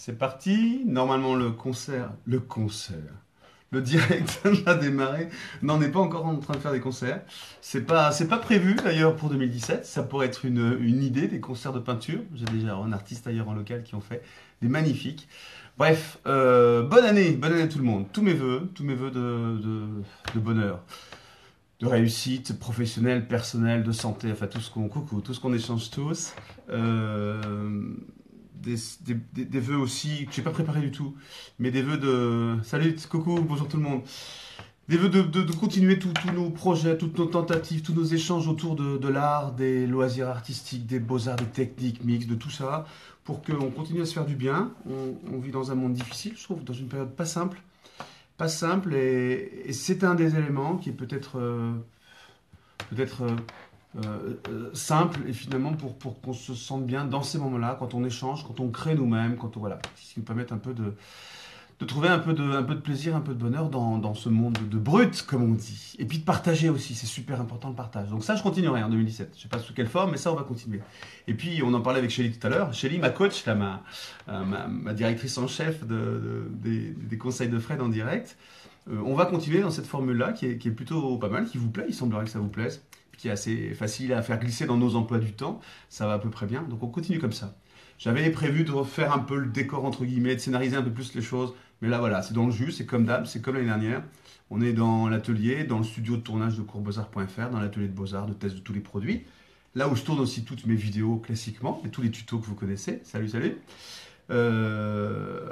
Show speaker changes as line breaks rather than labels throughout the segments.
C'est parti. Normalement, le direct a démarré. Non, on n'est pas encore en train de faire des concerts. C'est pas prévu d'ailleurs pour 2017. Ça pourrait être une idée, des concerts de peinture. J'ai déjà un artiste ailleurs en local qui ont fait des magnifiques. Bref, bonne année à tout le monde. Tous mes vœux de bonheur, de réussite professionnelle, personnelle, de santé, enfin tout ce qu'on échange tous. Des vœux aussi que j'ai pas préparé du tout, mais des vœux de salut, coucou, bonjour tout le monde. Des vœux de continuer tous nos projets, toutes nos tentatives, tous nos échanges autour de l'art, des loisirs artistiques, des beaux-arts, des techniques mixtes, de tout ça, pour qu'on continue à se faire du bien. On vit dans un monde difficile, je trouve, dans une période pas simple, et c'est un des éléments qui est peut-être simple et finalement pour qu'on se sente bien dans ces moments-là, quand on échange, quand on crée nous-mêmes, voilà, ce qui nous permet un peu de trouver un peu de plaisir, un peu de bonheur dans ce monde de brut, comme on dit. Et puis de partager aussi, c'est super important le partage. Donc ça, je continuerai en 2017. Je ne sais pas sous quelle forme, mais ça, on va continuer. Et puis, on en parlait avec Shelly tout à l'heure. Shelly, ma coach, là, ma directrice en chef des conseils de Fred en direct. On va continuer dans cette formule-là qui est plutôt pas mal, qui vous plaît, il semblerait que ça vous plaise, qui est assez facile à faire glisser dans nos emplois du temps, ça va à peu près bien, donc on continue comme ça. J'avais prévu de refaire un peu le décor entre guillemets, de scénariser un peu plus les choses, mais là voilà, c'est dans le jus, c'est comme d'hab, c'est comme l'année dernière. On est dans l'atelier, dans le studio de tournage de coursbeaux-arts.fr, dans l'atelier de beaux-arts, de test de tous les produits. Là où je tourne aussi toutes mes vidéos classiquement, et tous les tutos que vous connaissez. Salut, salut.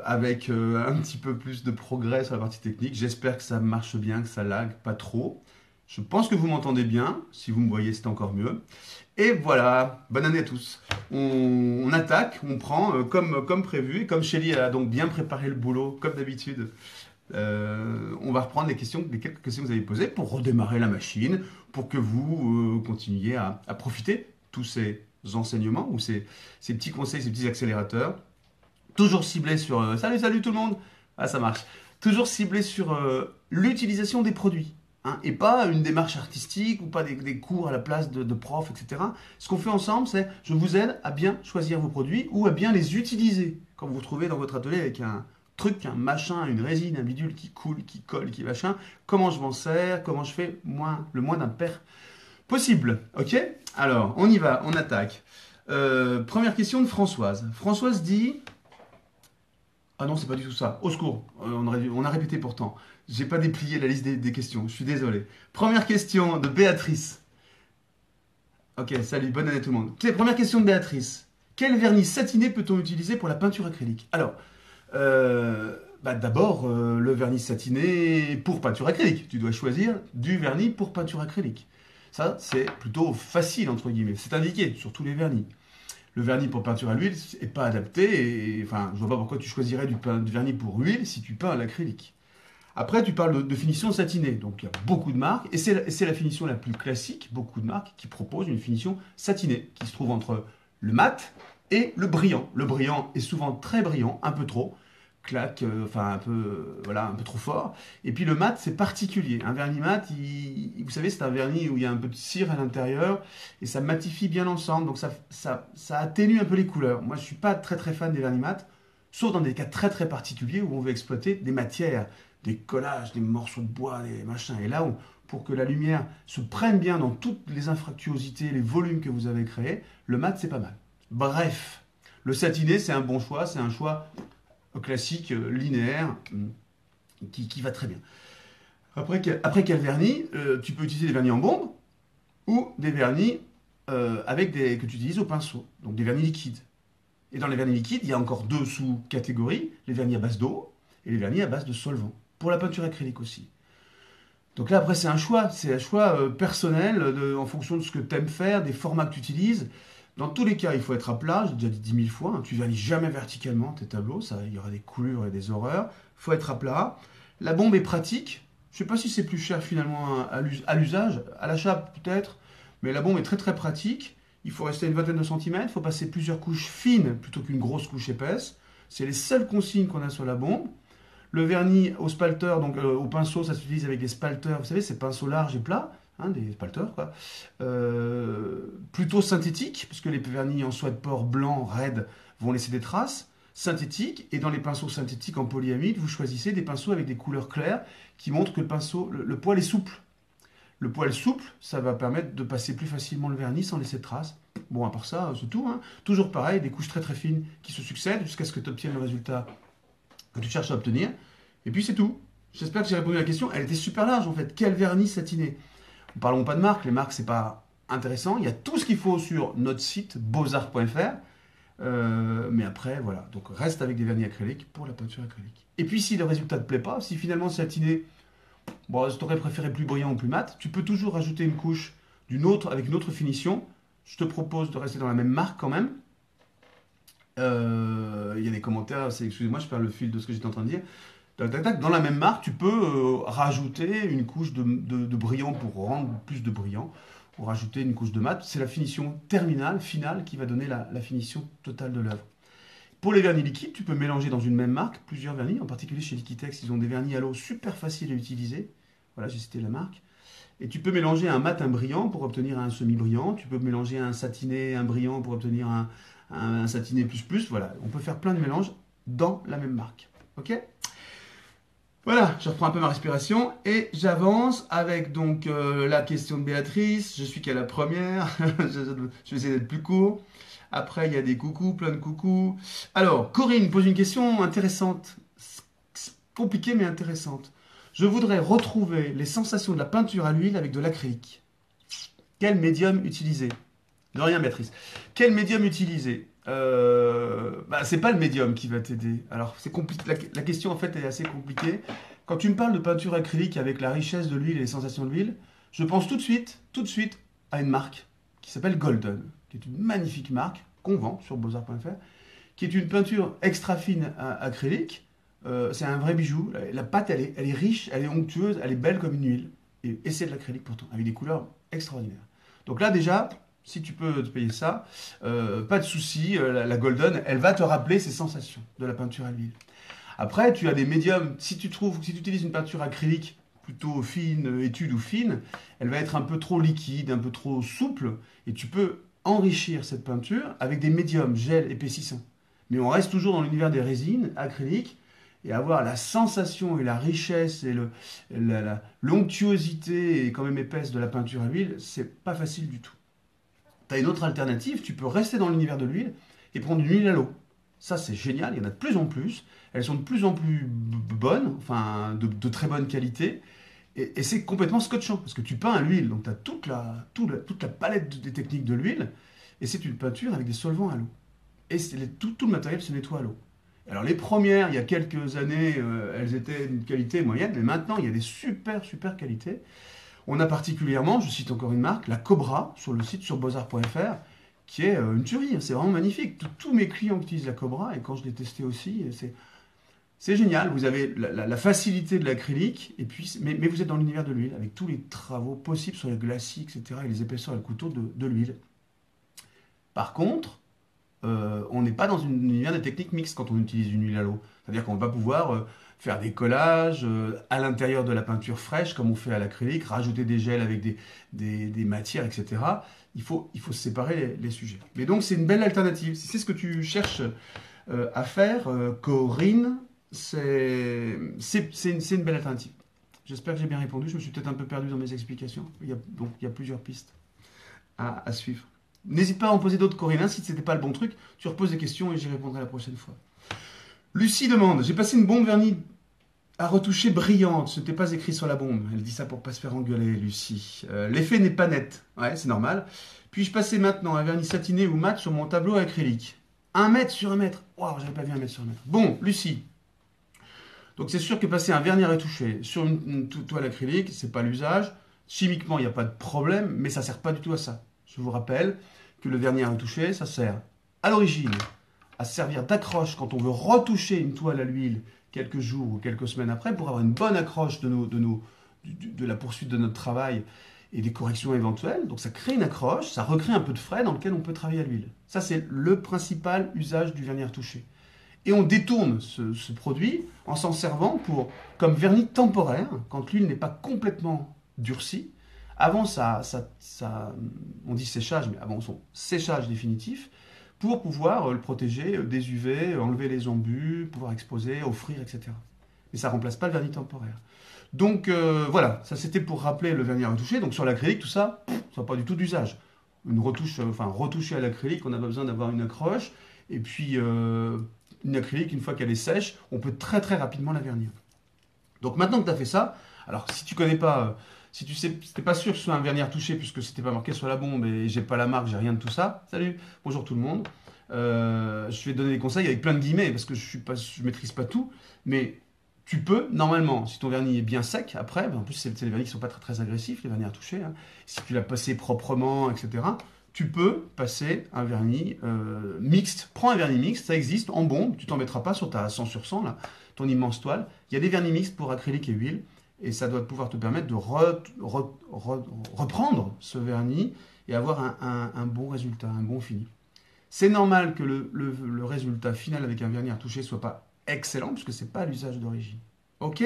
Avec un petit peu plus de progrès sur la partie technique. J'espère que ça marche bien, que ça lag pas trop. Je pense que vous m'entendez bien. Si vous me voyez, c'est encore mieux. Et voilà, bonne année à tous. On attaque, on prend comme prévu. Et comme Shelly a donc bien préparé le boulot, comme d'habitude, on va reprendre les quelques questions que vous avez posées pour redémarrer la machine, pour que vous continuiez à profiter tous ces enseignements ou ces petits conseils, ces petits accélérateurs. Toujours ciblé sur salut tout le monde. Ah, ça marche. Toujours ciblé sur l'utilisation des produits. Hein, et pas une démarche artistique ou pas des cours à la place de profs, etc. Ce qu'on fait ensemble, c'est je vous aide à bien choisir vos produits ou à bien les utiliser. Quand vous vous trouvez dans votre atelier avec un truc, un machin, une résine, un bidule qui coule, qui colle, qui machin, comment je m'en sers, comment je fais le moins d'impair possible. Ok? Alors, on y va, on attaque. Première question de Françoise. Françoise dit... Ah non, c'est pas du tout ça. Au secours. On a répété pourtant. J'ai pas déplié la liste des questions. Je suis désolé. Première question de Béatrice. Ok, salut, bonne année tout le monde. Première question de Béatrice. Quel vernis satiné peut-on utiliser pour la peinture acrylique? Alors, d'abord, le vernis satiné pour peinture acrylique. Tu dois choisir du vernis pour peinture acrylique. Ça, c'est plutôt facile, entre guillemets. C'est indiqué sur tous les vernis. Le vernis pour peinture à l'huile n'est pas adapté. Enfin, je vois pas pourquoi tu choisirais du vernis pour huile si tu peins à l'acrylique. Après, tu parles de finition satinée. Donc, il y a beaucoup de marques. Et c'est la finition la plus classique. Beaucoup de marques qui proposent une finition satinée qui se trouve entre le mat et le brillant. Le brillant est souvent très brillant, un peu trop. Claque, enfin un peu trop fort. Et puis le mat, c'est particulier. Un vernis mat, vous savez, c'est un vernis où il y a un peu de cire à l'intérieur et ça matifie bien l'ensemble. Donc ça atténue un peu les couleurs. Moi, je suis pas très très fan des vernis mat, sauf dans des cas très très particuliers où on veut exploiter des matières, des collages, des morceaux de bois, des machins. Et là, pour que la lumière se prenne bien dans toutes les infractuosités, les volumes que vous avez créés, le mat, c'est pas mal. Bref, le satiné, c'est un bon choix. C'est un choix classique, linéaire, qui va très bien. Après quel vernis, tu peux utiliser des vernis en bombe ou des vernis que tu utilises au pinceau, donc des vernis liquides. Et dans les vernis liquides, il y a encore deux sous-catégories, les vernis à base d'eau et les vernis à base de solvant, pour la peinture acrylique aussi. Donc là, après, c'est un choix personnel en fonction de ce que tu aimes faire, des formats que tu utilises. Dans tous les cas, il faut être à plat, j'ai déjà dit 10 000 fois, hein, tu vernis jamais verticalement tes tableaux, il y aura des coulures et des horreurs. Il faut être à plat. La bombe est pratique, je ne sais pas si c'est plus cher finalement à l'usage, à l'achat peut-être, mais la bombe est très très pratique. Il faut rester à une vingtaine de centimètres, il faut passer plusieurs couches fines plutôt qu'une grosse couche épaisse. C'est les seules consignes qu'on a sur la bombe. Le vernis au spalter, donc au pinceau, ça s'utilise avec des spalters, vous savez, ces pinceaux larges et plats. Hein, des spalters, quoi. Plutôt synthétique, puisque les vernis en soie de porc blanc, raide, vont laisser des traces. synthétiques. Et dans les pinceaux synthétiques en polyamide, vous choisissez des pinceaux avec des couleurs claires qui montrent que le poil est souple. Le poil souple, ça va permettre de passer plus facilement le vernis sans laisser de traces. Bon, à part ça, c'est tout, hein. Toujours pareil, des couches très très fines qui se succèdent jusqu'à ce que tu obtiennes le résultat que tu cherches à obtenir. Et puis c'est tout. J'espère que j'ai répondu à la question. Elle était super large en fait. Quel vernis satiné? Ne parlons pas de marques. Les marques, c'est pas intéressant. Il y a tout ce qu'il faut sur notre site beaux-arts.fr. Mais après, voilà. Donc reste avec des vernis acryliques pour la peinture acrylique. Et puis si le résultat ne te plaît pas, si finalement satiné, bon, tu aurais préféré plus brillant ou plus mat, tu peux toujours rajouter une couche avec une autre finition. Je te propose de rester dans la même marque quand même. Il y a des commentaires, excusez-moi, je perds le fil de ce que j'étais en train de dire. Tac, tac, tac. Dans la même marque, tu peux rajouter une couche de brillant pour rendre plus de brillant, ou rajouter une couche de mat. C'est la finition terminale, finale, qui va donner la finition totale de l'œuvre. Pour les vernis liquides, tu peux mélanger dans une même marque plusieurs vernis, en particulier chez Liquitex, ils ont des vernis à l'eau super faciles à utiliser. Voilà, j'ai cité la marque. Et tu peux mélanger un mat, un brillant pour obtenir un semi-brillant. Tu peux mélanger un satiné, un brillant pour obtenir un satiné plus. Voilà, on peut faire plein de mélanges dans la même marque. Ok? Voilà, je reprends un peu ma respiration et j'avance avec donc la question de Béatrice. Je suis qu'à la première. Je vais essayer d'être plus court. Après, il y a des coucous, plein de coucous. Alors, Corinne pose une question intéressante. Compliquée mais intéressante. Je voudrais retrouver les sensations de la peinture à l'huile avec de l'acrylique. Quel médium utiliser? De rien, Béatrice. Quel médium utiliser? C'est pas le médium qui va t'aider. Alors, c'est compliqué. La question, en fait, est assez compliquée. Quand tu me parles de peinture acrylique avec la richesse de l'huile et les sensations de l'huile, je pense tout de suite à une marque qui s'appelle Golden, qui est une magnifique marque qu'on vend sur beaux-arts.fr, qui est une peinture extra fine acrylique. C'est un vrai bijou. La pâte, elle est riche, elle est onctueuse, elle est belle comme une huile. Et c'est de l'acrylique pourtant, avec des couleurs extraordinaires. Donc là, déjà, si tu peux te payer ça, pas de souci. La Golden, elle va te rappeler ces sensations de la peinture à l'huile. Après, tu as des médiums. Si tu utilises une peinture acrylique plutôt fine, étude ou fine, elle va être un peu trop liquide, un peu trop souple. Et tu peux enrichir cette peinture avec des médiums, gel épaississant. Mais on reste toujours dans l'univers des résines acryliques. Et avoir la sensation et la richesse et l'onctuosité et quand même épaisse de la peinture à l'huile, c'est pas facile du tout. Tu as une autre alternative, tu peux rester dans l'univers de l'huile et prendre une huile à l'eau. Ça, c'est génial, il y en a de plus en plus. Elles sont de plus en plus bonnes, enfin de très bonne qualité. Et c'est complètement scotchant, parce que tu peins à l'huile, donc tu as toute la palette des techniques de l'huile, et c'est une peinture avec des solvants à l'eau. Et tout le matériel se nettoie à l'eau. Alors les premières, il y a quelques années, elles étaient d'une qualité moyenne, mais maintenant, il y a des super qualités. On a particulièrement, je cite encore une marque, la Cobra, sur le site sur beaux-arts.fr, qui est une tuerie, c'est vraiment magnifique. Tous mes clients utilisent la Cobra, et quand je l'ai testé aussi, c'est génial. Vous avez la facilité de l'acrylique, mais vous êtes dans l'univers de l'huile, avec tous les travaux possibles sur les glacis, etc., et les épaisseurs et le couteau de l'huile. Par contre, on n'est pas dans un univers des techniques mixtes quand on utilise une huile à l'eau. C'est-à-dire qu'on va pouvoir faire des collages à l'intérieur de la peinture fraîche, comme on fait à l'acrylique, rajouter des gels avec des matières, etc. Il faut se séparer les sujets. Mais donc, c'est une belle alternative. Si c'est ce que tu cherches à faire, Corinne, c'est une belle alternative. J'espère que j'ai bien répondu. Je me suis peut-être un peu perdu dans mes explications. Donc, il y a plusieurs pistes à suivre. N'hésite pas à en poser d'autres, Corinne. Si ce n'était pas le bon truc, tu reposes des questions et j'y répondrai la prochaine fois. Lucie demande, j'ai passé une bombe vernis à retoucher brillante. Ce n'était pas écrit sur la bombe. Elle dit ça pour pas se faire engueuler, Lucie. L'effet n'est pas net. Ouais, c'est normal. Puis-je passer maintenant un vernis satiné ou mat sur mon tableau acrylique? 1 mètre sur 1 mètre. Waouh, j'avais pas vu 1 mètre sur 1 mètre. Bon, Lucie. Donc c'est sûr que passer un vernis à retoucher sur une toile acrylique, c'est pas l'usage. Chimiquement, il n'y a pas de problème, mais ça sert pas du tout à ça. Je vous rappelle que le vernis à retoucher, ça sert à l'origine à servir d'accroche quand on veut retoucher une toile à l'huile quelques jours ou quelques semaines après pour avoir une bonne accroche de la poursuite de notre travail et des corrections éventuelles. Donc ça crée une accroche, ça recrée un peu de frais dans lequel on peut travailler à l'huile. Ça, c'est le principal usage du vernis à retoucher. Et on détourne ce produit en s'en servant comme vernis temporaire quand l'huile n'est pas complètement durcie. Avant on dit séchage, mais avant son séchage définitif, pour pouvoir le protéger des UV, enlever les embûts, pouvoir exposer, offrir, etc. Mais ça ne remplace pas le vernis temporaire. Donc voilà, ça c'était pour rappeler le vernis à retoucher. Donc sur l'acrylique, tout ça, ça n'a pas du tout d'usage. Une retouche, enfin retoucher à l'acrylique, on n'a pas besoin d'avoir une accroche. Et puis une acrylique, une fois qu'elle est sèche, on peut très très rapidement la vernir. Donc maintenant que tu as fait ça, alors si tu connais pas, si tu sais, si t'es pas sûr que ce soit un vernis à retoucher puisque c'était pas marqué sur la bombe et j'ai pas la marque, j'ai rien de tout ça. Salut, bonjour tout le monde. Je vais te donner des conseils avec plein de guillemets parce que je maîtrise pas tout, mais tu peux, normalement, si ton vernis est bien sec, après, en plus c'est les vernis qui sont pas très, très agressifs, les vernis à toucher, hein, si tu l'as passé proprement, etc., tu peux passer un vernis mixte. Prends un vernis mixte, ça existe, en bombe, tu t'en mettras pas sur ta 100 sur 100, là, ton immense toile. Il y a des vernis mixtes pour acrylique et huile, et ça doit pouvoir te permettre de reprendre ce vernis et avoir un bon résultat, un bon fini. C'est normal que le résultat final avec un vernis à retoucher soit pas excellent, puisque ce n'est pas l'usage d'origine. Ok?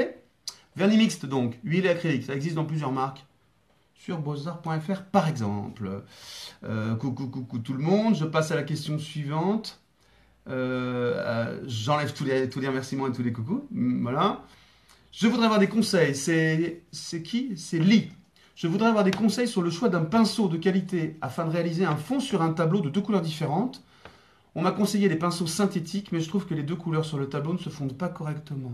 Vernis mixte donc, huile et acrylique, ça existe dans plusieurs marques. Sur beaux-arts.fr par exemple. Coucou tout le monde, je passe à la question suivante. J'enlève tous les remerciements et tous les coucous. Voilà. Je voudrais avoir des conseils. C'est qui? C'est Lee. Je voudrais avoir des conseils sur le choix d'un pinceau de qualité afin de réaliser un fond sur un tableau de 2 couleurs différentes. On m'a conseillé des pinceaux synthétiques, mais je trouve que les 2 couleurs sur le tableau ne se fondent pas correctement.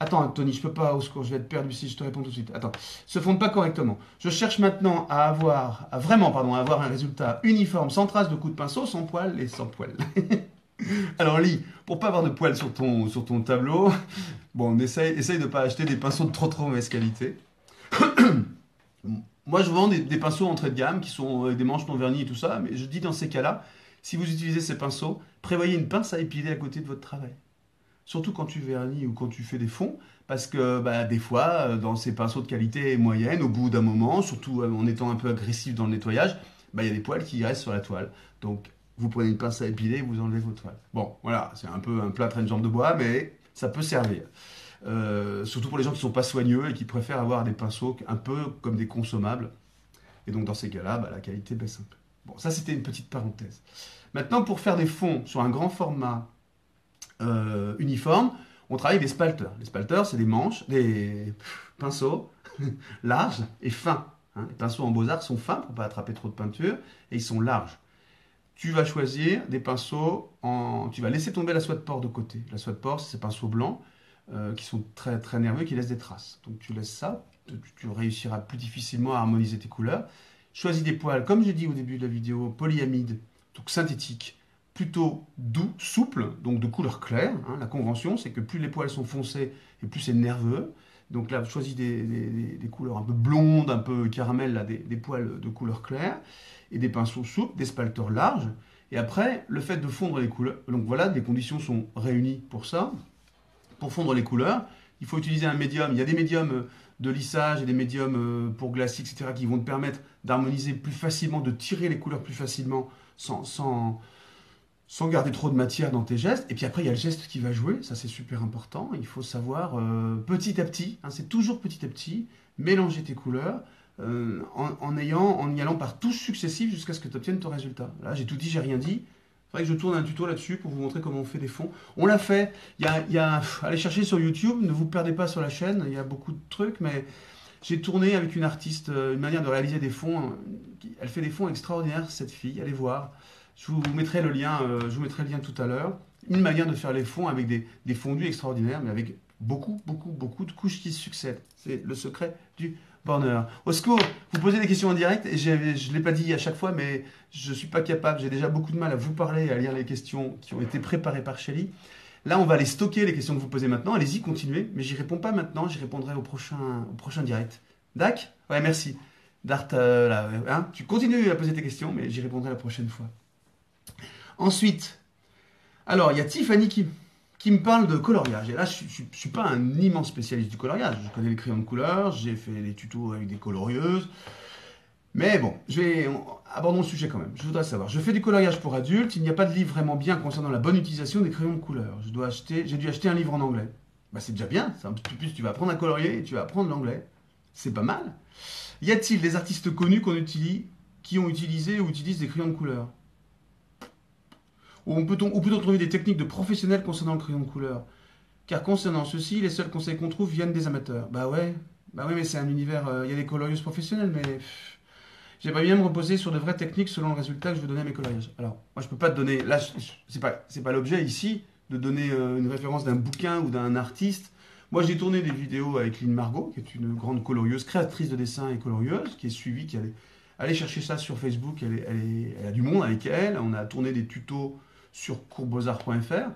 Attends, Tony, je peux pas, au secours, je vais être perdu si je te réponds tout de suite. Attends, se fondent pas correctement. Je cherche maintenant à avoir un résultat uniforme, sans trace de coup de pinceau, sans poils et sans poils. Alors, Lee, pour pas avoir de poils sur ton tableau, bon, essaye de pas acheter des pinceaux de trop mauvaise qualité. Moi, je vends des pinceaux entrée de gamme qui sont des manches non vernis et tout ça, mais je dis dans ces cas-là, si vous utilisez ces pinceaux, prévoyez une pince à épiler à côté de votre travail. Surtout quand tu vernis ou quand tu fais des fonds, parce que des fois, dans ces pinceaux de qualité moyenne, au bout d'un moment, surtout en étant un peu agressif dans le nettoyage, il y a des poils qui restent sur la toile. Donc, vous prenez une pince à épiler et vous enlevez vos toiles. Bon, voilà, c'est un peu un plâtre et une jambe de bois, mais ça peut servir. Surtout pour les gens qui ne sont pas soigneux et qui préfèrent avoir des pinceaux un peu comme des consommables. Et donc, dans ces cas-là, la qualité baisse un peu. Bon, ça, c'était une petite parenthèse. Maintenant, pour faire des fonds sur un grand format uniforme, on travaille avec des spalters. Les spalters, c'est des pinceaux larges et fins. Hein. Les pinceaux en beaux-arts sont fins pour ne pas attraper trop de peinture et ils sont larges. Tu vas choisir des pinceaux tu vas laisser tomber la soie de porc de côté. La soie de porc, c'est ces pinceaux blancs qui sont très, très nerveux, qui laissent des traces. Donc tu laisses ça, tu réussiras plus difficilement à harmoniser tes couleurs. Choisis des poils, comme j'ai dit au début de la vidéo, polyamide, donc synthétique, plutôt doux, souple, donc de couleur claire. Hein. La convention, c'est que plus les poils sont foncés et plus c'est nerveux. Donc là, choisis des couleurs un peu blondes, un peu caramel, là, des poils de couleur claire, et des pinceaux souples, des spalters larges. Et après, le fait de fondre les couleurs, donc voilà, les conditions sont réunies pour ça. Pour fondre les couleurs, il faut utiliser un médium. Il y a des médiums de lissage et des médiums pour glacis, etc., qui vont te permettre d'harmoniser plus facilement, de tirer les couleurs plus facilement sans garder trop de matière dans tes gestes. Et puis après, il y a le geste qui va jouer, ça c'est super important. Il faut savoir petit à petit, hein, c'est toujours petit à petit, mélanger tes couleurs en y allant par touches successives jusqu'à ce que tu obtiennes ton résultat. Là, j'ai tout dit, j'ai rien dit. Il faudrait que je tourne un tuto là-dessus pour vous montrer comment on fait des fonds. On l'a fait, allez chercher sur YouTube, ne vous perdez pas sur la chaîne, il y a beaucoup de trucs, mais j'ai tourné avec une artiste, une manière de réaliser des fonds. Elle fait des fonds extraordinaires, cette fille, allez voir. Je vous mettrai le lien tout à l'heure. Une manière de faire les fonds avec des fondus extraordinaires, mais avec beaucoup de couches qui se succèdent. C'est le secret du bonheur. Au secours, vous posez des questions en direct, et je ne l'ai pas dit à chaque fois, mais je ne suis pas capable, j'ai déjà beaucoup de mal à vous parler et à lire les questions qui ont été préparées par Shelly. Là, on va les stocker, les questions que vous posez maintenant. Allez-y, continuez, mais j'y réponds pas maintenant, j'y répondrai au prochain direct. Dac? Ouais, merci. Dart, hein, tu continues à poser tes questions, mais j'y répondrai la prochaine fois. Ensuite, alors, il y a Tiffany qui me parle de coloriage. Et là, je ne suis pas un immense spécialiste du coloriage. Je connais les crayons de couleur, j'ai fait des tutos avec des colorieuses. Mais bon, abordons le sujet quand même. Je voudrais savoir, je fais du coloriage pour adultes, il n'y a pas de livre vraiment bien concernant la bonne utilisation des crayons de couleur. J'ai dû acheter un livre en anglais. C'est déjà bien, plus tu vas apprendre à colorier et tu vas apprendre l'anglais. C'est pas mal. Y a-t-il des artistes connus qui ont utilisé ou utilisent des crayons de couleur? Ou peut-on trouver des techniques de professionnels concernant le crayon de couleur? Car concernant ceci, les seuls conseils qu'on trouve viennent des amateurs. Bah ouais, mais c'est un univers. Il y a des colorieuses professionnelles, mais j'aimerais bien me reposer sur de vraies techniques selon le résultat que je veux donner à mes coloriages. Alors, moi, je peux pas te donner. Là, c'est pas l'objet ici de donner une référence d'un bouquin ou d'un artiste. Moi, j'ai tourné des vidéos avec Lynn Margot, qui est une grande colorieuse, créatrice de dessin et colorieuse, qui est suivie, allez chercher ça sur Facebook. Elle a du monde avec elle. On a tourné des tutos sur coursbeaux-arts.fr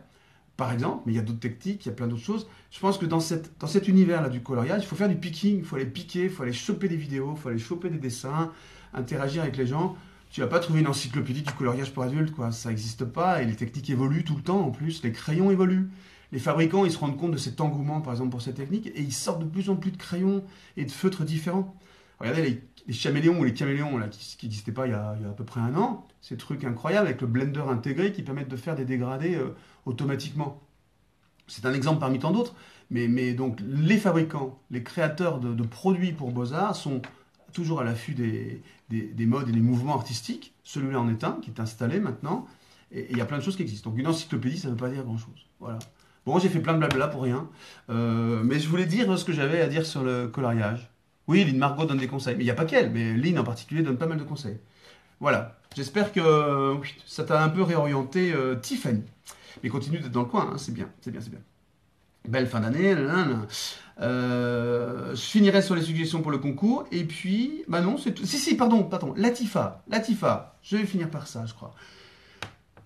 par exemple, mais il y a d'autres techniques, il y a plein d'autres choses. Je pense que dans cet univers-là du coloriage, il faut faire du picking, il faut aller piquer, il faut aller choper des vidéos, il faut aller choper des dessins, interagir avec les gens. Tu vas pas trouver une encyclopédie du coloriage pour adultes, quoi. Ça n'existe pas, et les techniques évoluent tout le temps en plus, les crayons évoluent. Les fabricants, ils se rendent compte de cet engouement, par exemple, pour ces techniques, et ils sortent de plus en plus de crayons et de feutres différents. Regardez les chaméléons ou les caméléons là, qui n'existaient pas il y a à peu près un an. Ces trucs incroyables avec le blender intégré qui permettent de faire des dégradés automatiquement. C'est un exemple parmi tant d'autres. Mais donc les fabricants, les créateurs de produits pour Beaux-Arts sont toujours à l'affût des modes et des mouvements artistiques. Celui-là en est un qui est installé maintenant. Et il y a plein de choses qui existent. Donc une encyclopédie, ça ne veut pas dire grand-chose. Voilà. Bon, j'ai fait plein de blabla pour rien. Mais je voulais dire ce que j'avais à dire sur le coloriage. Oui, Lynn Margot donne des conseils, mais il n'y a pas qu'elle, mais Lynn en particulier donne pas mal de conseils. Voilà, j'espère que ça t'a un peu réorienté, Tiffany. Mais continue d'être dans le coin, hein, c'est bien, c'est bien, c'est bien. Belle fin d'année, je finirai sur les suggestions pour le concours, et puis, bah non, c'est tout. Si, pardon, Latifa, je vais finir par ça, je crois.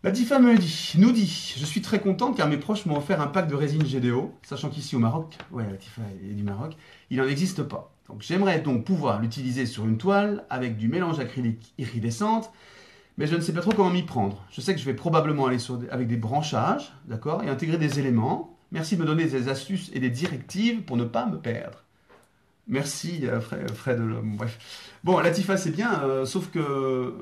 Latifa nous dit, je suis très contente car mes proches m'ont offert un pack de résine GDO, sachant qu'ici au Maroc, ouais, Latifa est du Maroc, il n'en existe pas. Donc j'aimerais donc pouvoir l'utiliser sur une toile avec du mélange acrylique iridescente, mais je ne sais pas trop comment m'y prendre. Je sais que je vais probablement aller avec des branchages, d'accord, et intégrer des éléments. Merci de me donner des astuces et des directives pour ne pas me perdre. Merci Fred. Bref. Bon, Latifa c'est bien, sauf que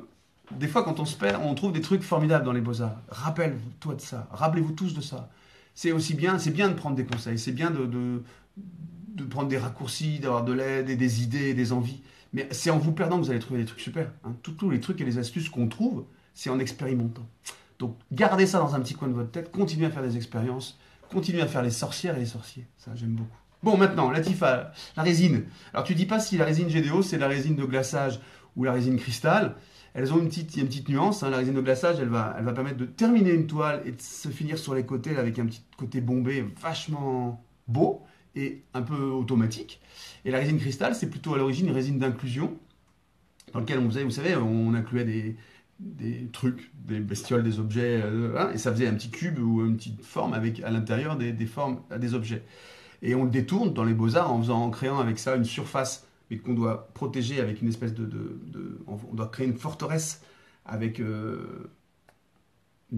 des fois quand on se perd, on trouve des trucs formidables dans les beaux-arts. Rappelle-toi de ça, rappelez-vous tous de ça. C'est bien de prendre des conseils, c'est bien de prendre des raccourcis, d'avoir de l'aide et des idées et des envies. Mais c'est en vous perdant que vous allez trouver des trucs super. Hein. Tous les trucs et les astuces qu'on trouve, c'est en expérimentant. Donc gardez ça dans un petit coin de votre tête, continuez à faire des expériences, continuez à faire les sorcières et les sorciers. Ça, j'aime beaucoup. Bon, maintenant, Latifa, la résine. Alors tu dis pas si la résine GDO, c'est la résine de glaçage ou la résine cristal. Elles ont une petite nuance. Hein. La résine de glaçage, elle va permettre de terminer une toile et de se finir sur les côtés là, avec un petit côté bombé vachement beau et un peu automatique. Et la résine cristal, c'est plutôt à l'origine une résine d'inclusion, dans laquelle on faisait, vous savez, on incluait des trucs, des bestioles, des objets, hein, et ça faisait un petit cube ou une petite forme avec à l'intérieur des formes, des objets. Et on le détourne dans les beaux-arts en créant avec ça une surface, mais qu'on doit protéger avec une espèce on doit créer une forteresse avec une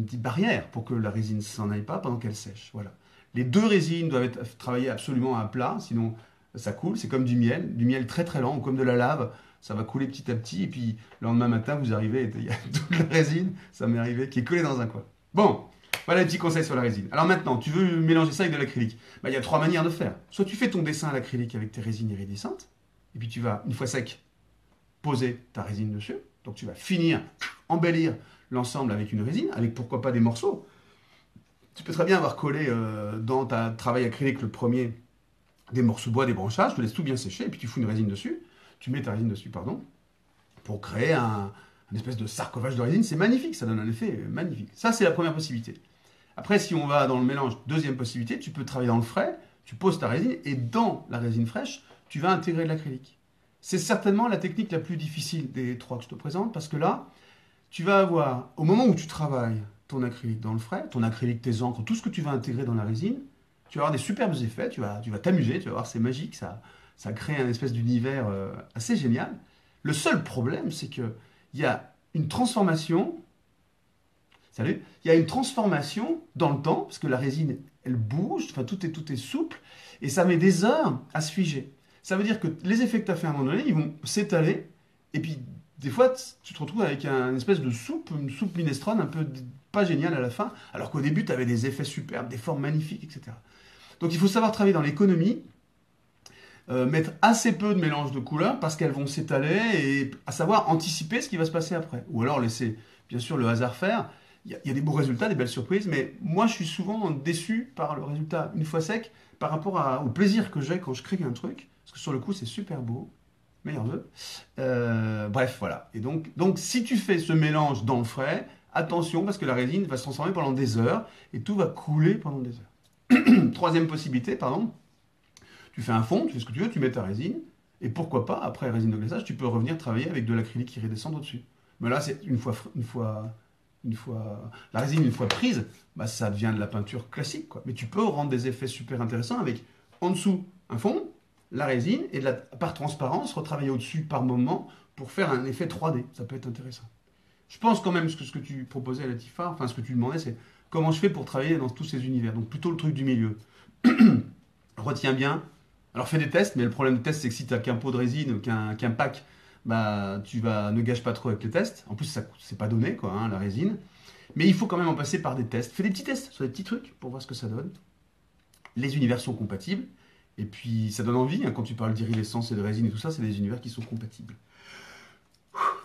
petite barrière pour que la résine ne s'en aille pas pendant qu'elle sèche. Voilà. Les deux résines doivent être travaillées absolument à plat, sinon ça coule. C'est comme du miel très très lent, ou comme de la lave. Ça va couler petit à petit, et puis le lendemain matin, vous arrivez, et il y a toute la résine, ça m'est arrivé, qui est collée dans un coin. Bon, voilà les petits conseils sur la résine. Alors maintenant, tu veux mélanger ça avec de l'acrylique. Bah, il y a 3 manières de faire. Soit tu fais ton dessin à l'acrylique avec tes résines iridescentes, et puis tu vas, une fois sec, poser ta résine dessus. Donc tu vas finir, embellir l'ensemble avec une résine, avec pourquoi pas des morceaux. Tu peux très bien avoir collé dans ta travail acrylique le premier des morceaux de bois, des branchages, tu laisses tout bien sécher, et puis tu fous une résine dessus, tu mets ta résine dessus, pardon, pour créer un espèce de sarcophage de résine. C'est magnifique, ça donne un effet magnifique. Ça, c'est la première possibilité. Après, si on va dans le mélange, deuxième possibilité, tu peux travailler dans le frais, tu poses ta résine, et dans la résine fraîche, tu vas intégrer de l'acrylique. C'est certainement la technique la plus difficile des 3 que je te présente, parce que là, tu vas avoir, au moment où tu travailles ton acrylique dans le frais, ton acrylique, tes encres, tout ce que tu vas intégrer dans la résine, tu vas avoir des superbes effets, tu vas t'amuser, tu vas voir, c'est magique, ça crée un espèce d'univers assez génial. Le seul problème, c'est qu'il y a une transformation, il y a une transformation dans le temps, parce que la résine, elle bouge, enfin tout est souple, et ça met des heures à se figer. Ça veut dire que les effets que tu as fait à un moment donné, ils vont s'étaler, et puis des fois, tu te retrouves avec une espèce de soupe, une soupe minestrone un peu pas géniale à la fin, alors qu'au début, tu avais des effets superbes, des formes magnifiques, etc. Donc il faut savoir travailler dans l'économie, mettre assez peu de mélange de couleurs parce qu'elles vont s'étaler et à savoir anticiper ce qui va se passer après. Ou alors laisser bien sûr le hasard faire. Il y a des beaux résultats, des belles surprises, mais moi je suis souvent déçu par le résultat une fois sec par rapport au plaisir que j'ai quand je crée un truc. Parce que sur le coup, c'est super beau. Meilleur vœu. Bref, voilà. Et donc, si tu fais ce mélange dans le frais, attention parce que la résine va se transformer pendant des heures et tout va couler pendant des heures. Troisième possibilité, pardon. Tu fais un fond, tu fais ce que tu veux, tu mets ta résine. Et pourquoi pas, après la résine de glaçage, tu peux revenir travailler avec de l'acrylique qui redescend au-dessus. Mais là, c'est la résine, une fois prise, bah, ça devient de la peinture classique, quoi. Mais tu peux rendre des effets super intéressants avec en dessous un fond, la résine, et par transparence, retravailler au-dessus par moment pour faire un effet 3D. Ça peut être intéressant. Je pense quand même que ce que tu proposais à la Tifa, enfin ce que tu demandais, c'est comment je fais pour travailler dans tous ces univers. Donc plutôt le truc du milieu. Retiens bien. Alors fais des tests, mais le problème des tests, c'est que si tu n'as qu'un pot de résine, qu'un pack, bah ne gâche pas trop avec les tests. En plus, ça c'est pas donné, quoi, hein, la résine. Mais il faut quand même en passer par des tests. Fais des petits tests sur des petits trucs pour voir ce que ça donne. Les univers sont compatibles. Et puis ça donne envie, hein, quand tu parles d'iridescence et de résine et tout ça, c'est des univers qui sont compatibles.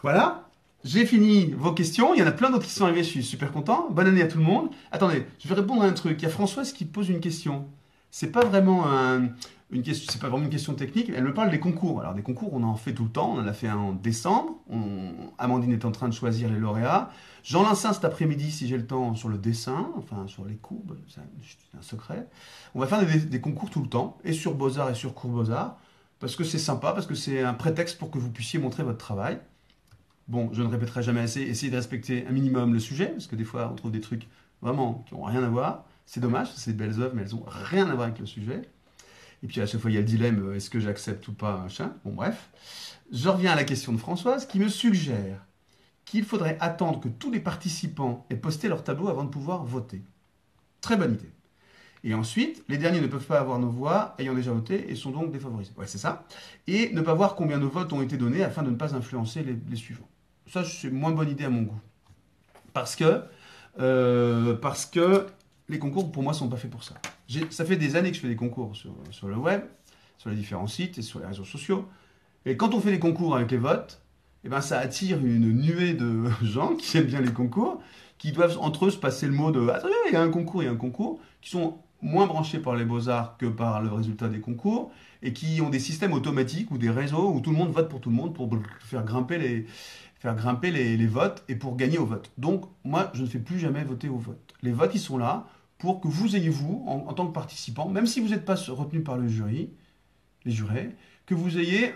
Voilà, j'ai fini vos questions. Il y en a plein d'autres qui sont arrivés, je suis super content. Bonne année à tout le monde. Attendez, je vais répondre à un truc. Il y a Françoise qui pose une question. C'est pas vraiment une question, c'est pas vraiment une question technique. Elle me parle des concours. Alors des concours, on en fait tout le temps. On en a fait un en décembre. Amandine est en train de choisir les lauréats. J'en lance un cet après-midi si j'ai le temps sur le dessin, enfin sur les courbes, c'est un secret. On va faire des concours tout le temps, et sur Beaux-Arts et sur Cours Beaux-Arts, parce que c'est sympa, parce que c'est un prétexte pour que vous puissiez montrer votre travail. Bon, je ne répéterai jamais assez, essayez de respecter un minimum le sujet, parce que des fois on trouve des trucs vraiment qui n'ont rien à voir. C'est dommage, c'est de belles œuvres, mais elles n'ont rien à voir avec le sujet. Et puis à chaque fois, il y a le dilemme, est-ce que j'accepte ou pas, machin. Bon, bref. Je reviens à la question de Françoise, qui me suggère qu'il faudrait attendre que tous les participants aient posté leur tableau avant de pouvoir voter. Très bonne idée. Et ensuite, les derniers ne peuvent pas avoir nos voix ayant déjà voté et sont donc défavorisés. Ouais, c'est ça. Et ne pas voir combien de votes ont été donnés afin de ne pas influencer les suivants. Ça, c'est moins bonne idée à mon goût. Parce que les concours, pour moi, ne sont pas faits pour ça. Ça fait des années que je fais des concours sur le web, sur les différents sites et sur les réseaux sociaux. Et quand on fait des concours avec les votes, eh ben, ça attire une nuée de gens qui aiment bien les concours, qui doivent entre eux se passer le mot de «Attendez, il y a un concours», qui sont moins branchés par les beaux-arts que par le résultat des concours, et qui ont des systèmes automatiques ou des réseaux où tout le monde vote pour tout le monde pour faire grimper les votes et pour gagner au vote. Donc, moi, je ne fais plus jamais voter au vote. Les votes, ils sont là pour que vous ayez, en tant que participant, même si vous n'êtes pas retenu par le jury, les jurés, que vous ayez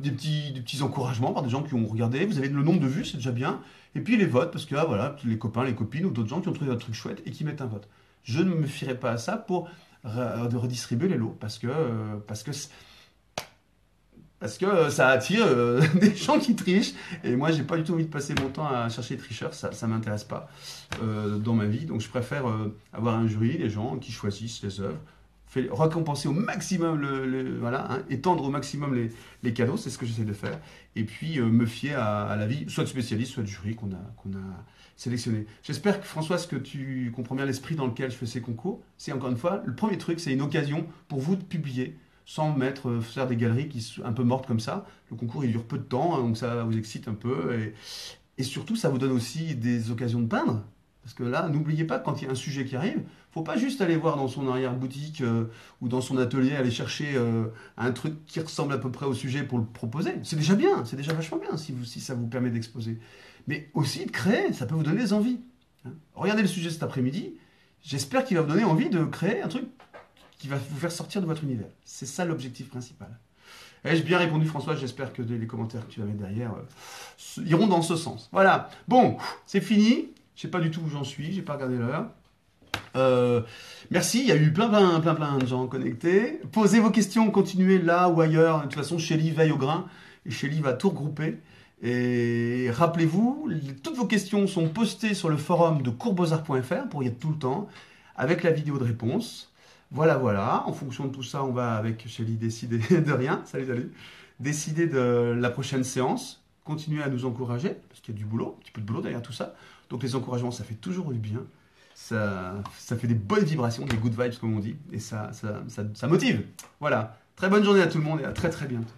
des petits encouragements par des gens qui ont regardé, vous avez le nombre de vues, c'est déjà bien, et puis les votes, parce que voilà, les copains, les copines ou d'autres gens qui ont trouvé un truc chouette et qui mettent un vote. Je ne me fierai pas à ça pour de redistribuer les lots, parce que ça attire des gens qui trichent, et moi j'ai pas du tout envie de passer mon temps à chercher les tricheurs, ça m'intéresse pas dans ma vie, donc je préfère avoir un jury, les gens qui choisissent les œuvres, récompenser au maximum voilà, hein, étendre au maximum les cadeaux, c'est ce que j'essaie de faire, et puis me fier à l'avis soit de spécialistes, soit de jury qu'on a sélectionné. J'espère que Françoise, que tu comprends bien l'esprit dans lequel je fais ces concours. C'est encore une fois, le premier truc, c'est une occasion pour vous de publier, sans faire des galeries qui sont un peu mortes comme ça. Le concours, il dure peu de temps, hein, donc ça vous excite un peu, et surtout, ça vous donne aussi des occasions de peindre. Parce que là, n'oubliez pas, quand il y a un sujet qui arrive, faut pas juste aller voir dans son arrière-boutique ou dans son atelier, aller chercher un truc qui ressemble à peu près au sujet pour le proposer. C'est déjà bien, c'est déjà vachement bien si ça vous permet d'exposer. Mais aussi de créer, ça peut vous donner des envies. Hein. Regardez le sujet cet après-midi, j'espère qu'il va vous donner envie de créer un truc qui va vous faire sortir de votre univers. C'est ça l'objectif principal. Ai-je bien répondu, François? J'espère que les commentaires que tu vas mettre derrière iront dans ce sens. Voilà, bon, c'est fini. Je sais pas du tout où j'en suis, j'ai pas regardé l'heure. Merci, il y a eu plein de gens connectés. Posez vos questions, continuez là ou ailleurs. De toute façon, Shelly veille au grain et Shelly va tout regrouper. Et rappelez-vous, toutes vos questions sont postées sur le forum de coursbeauxarts.fr pour y être tout le temps, avec la vidéo de réponse. Voilà. En fonction de tout ça, on va avec Shelly décider de rien. Salut. Décider de la prochaine séance. Continuez à nous encourager, parce qu'il y a du boulot, un petit peu de boulot derrière tout ça. Donc les encouragements, ça fait toujours du bien. Ça fait des bonnes vibrations, des good vibes comme on dit. Et ça motive. Voilà. Très bonne journée à tout le monde et à très bientôt.